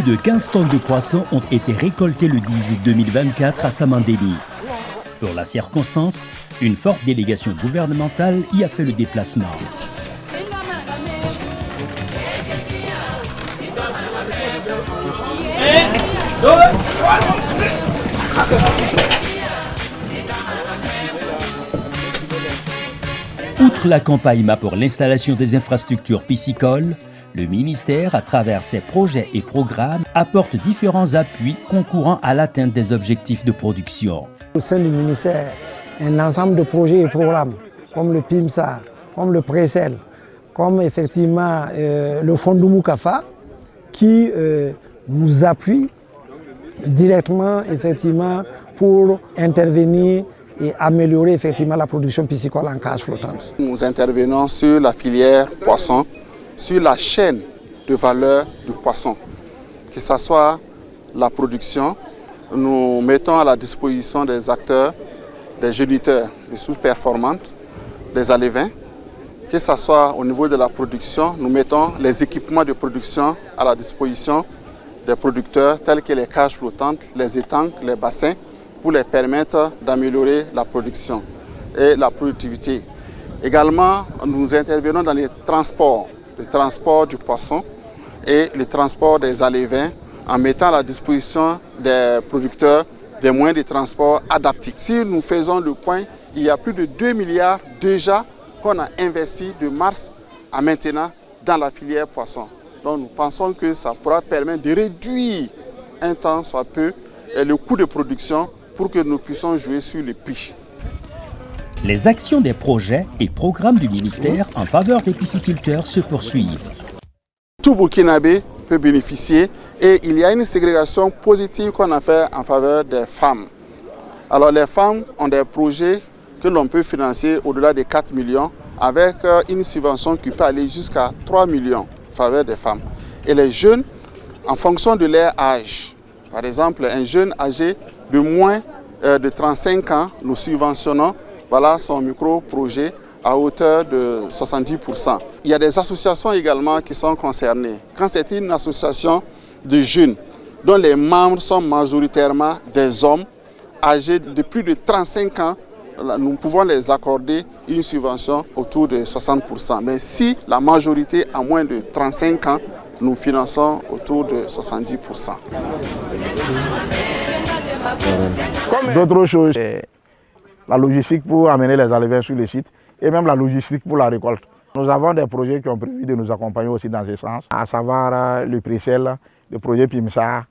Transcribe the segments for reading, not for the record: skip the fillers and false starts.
Plus de 15 tonnes de poissons ont été récoltées le 10 août 2024 à Samandéni. Pour la circonstance, une forte délégation gouvernementale y a fait le déplacement. Outre l'accompagnement pour l'installation des infrastructures piscicoles, le ministère, à travers ses projets et programmes, apporte différents appuis concourant à l'atteinte des objectifs de production. Au sein du ministère, un ensemble de projets et programmes, comme le PIMSA, comme le PRECEL, comme effectivement le Fonds Mukafa, qui nous appuient directement effectivement pour intervenir et améliorer effectivement la production piscicole en cage flottante. Nous intervenons sur la filière poisson, sur la chaîne de valeur du poisson, que ce soit la production. Nous mettons à la disposition des acteurs, des géniteurs, des sous-performantes, des alevins, que ce soit au niveau de la production. Nous mettons les équipements de production à la disposition des producteurs, tels que les cages flottantes, les étangs, les bassins, pour les permettre d'améliorer la production et la productivité. Également, nous intervenons dans les transports, le transport du poisson et le transport des alevins, en mettant à la disposition des producteurs des moyens de transport adaptés. Si nous faisons le point, il y a plus de 2 milliards déjà qu'on a investi de mars à maintenant dans la filière poisson. Donc nous pensons que ça pourra permettre de réduire un temps soit peu le coût de production pour que nous puissions jouer sur les prix. Les actions des projets et programmes du ministère en faveur des pisciculteurs se poursuivent. Tout Burkinabé peut bénéficier et il y a une ségrégation positive qu'on a fait en faveur des femmes. Alors les femmes ont des projets que l'on peut financer au-delà de 4 millions avec une subvention qui peut aller jusqu'à 3 millions en faveur des femmes. Et les jeunes, en fonction de leur âge, par exemple un jeune âgé de moins de 35 ans, nous subventionnons son micro-projet à hauteur de 70%. Il y a des associations également qui sont concernées. Quand c'est une association de jeunes dont les membres sont majoritairement des hommes âgés de plus de 35 ans, nous pouvons les accorder une subvention autour de 60%. Mais si la majorité a moins de 35 ans, nous finançons autour de 70%. D'autres choses, la logistique pour amener les alevins sur les sites et même la logistique pour la récolte. Nous avons des projets qui ont prévu de nous accompagner aussi dans ce sens, à savoir le PRECEL, le projet PIMSA,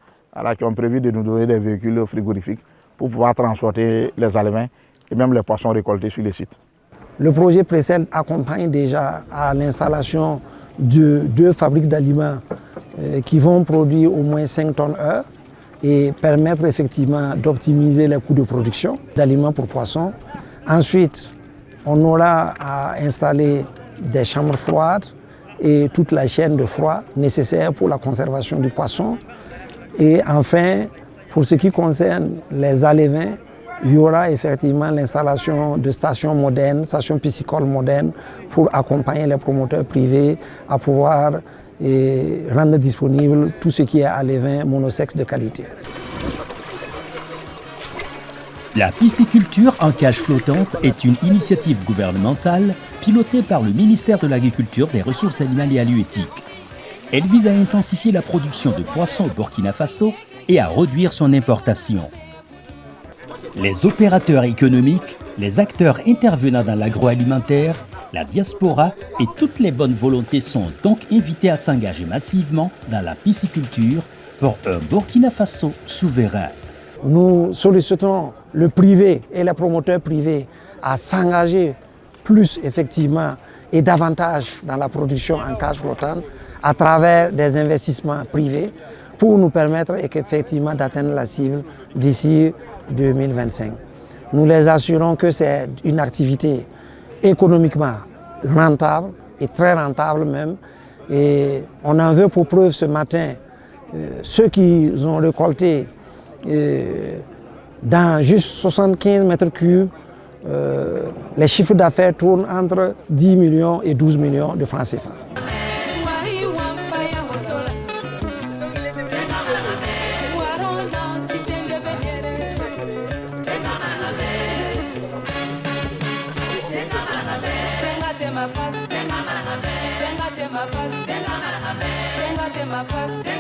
qui ont prévu de nous donner des véhicules frigorifiques pour pouvoir transporter les alevins et même les poissons récoltés sur les sites. Le projet PRECEL accompagne déjà à l'installation de 2 fabriques d'aliments qui vont produire au moins 5 tonnes heure et permettre effectivement d'optimiser les coûts de production d'aliments pour poissons. Ensuite, on aura à installer des chambres froides et toute la chaîne de froid nécessaire pour la conservation du poisson. Et enfin, pour ce qui concerne les alevins, il y aura effectivement l'installation de stations modernes, stations piscicoles modernes pour accompagner les promoteurs privés à pouvoir rendre disponible tout ce qui est alevin monosexe de qualité. La pisciculture en cage flottante est une initiative gouvernementale pilotée par le ministère de l'Agriculture, des Ressources animales et halieutiques. Elle vise à intensifier la production de poissons au Burkina Faso et à réduire son importation. Les opérateurs économiques, les acteurs intervenant dans l'agroalimentaire, la diaspora et toutes les bonnes volontés sont donc invités à s'engager massivement dans la pisciculture pour un Burkina Faso souverain. Nous sollicitons le privé et les promoteurs privés à s'engager plus effectivement et davantage dans la production en cage flottante à travers des investissements privés pour nous permettre effectivement d'atteindre la cible d'ici 2025. Nous les assurons que c'est une activité économiquement rentable et très rentable même. Et on en veut pour preuve ce matin ceux qui ont récolté dans juste 75 mètres cubes, les chiffres d'affaires tournent entre 10 millions et 12 millions de francs CFA. passer.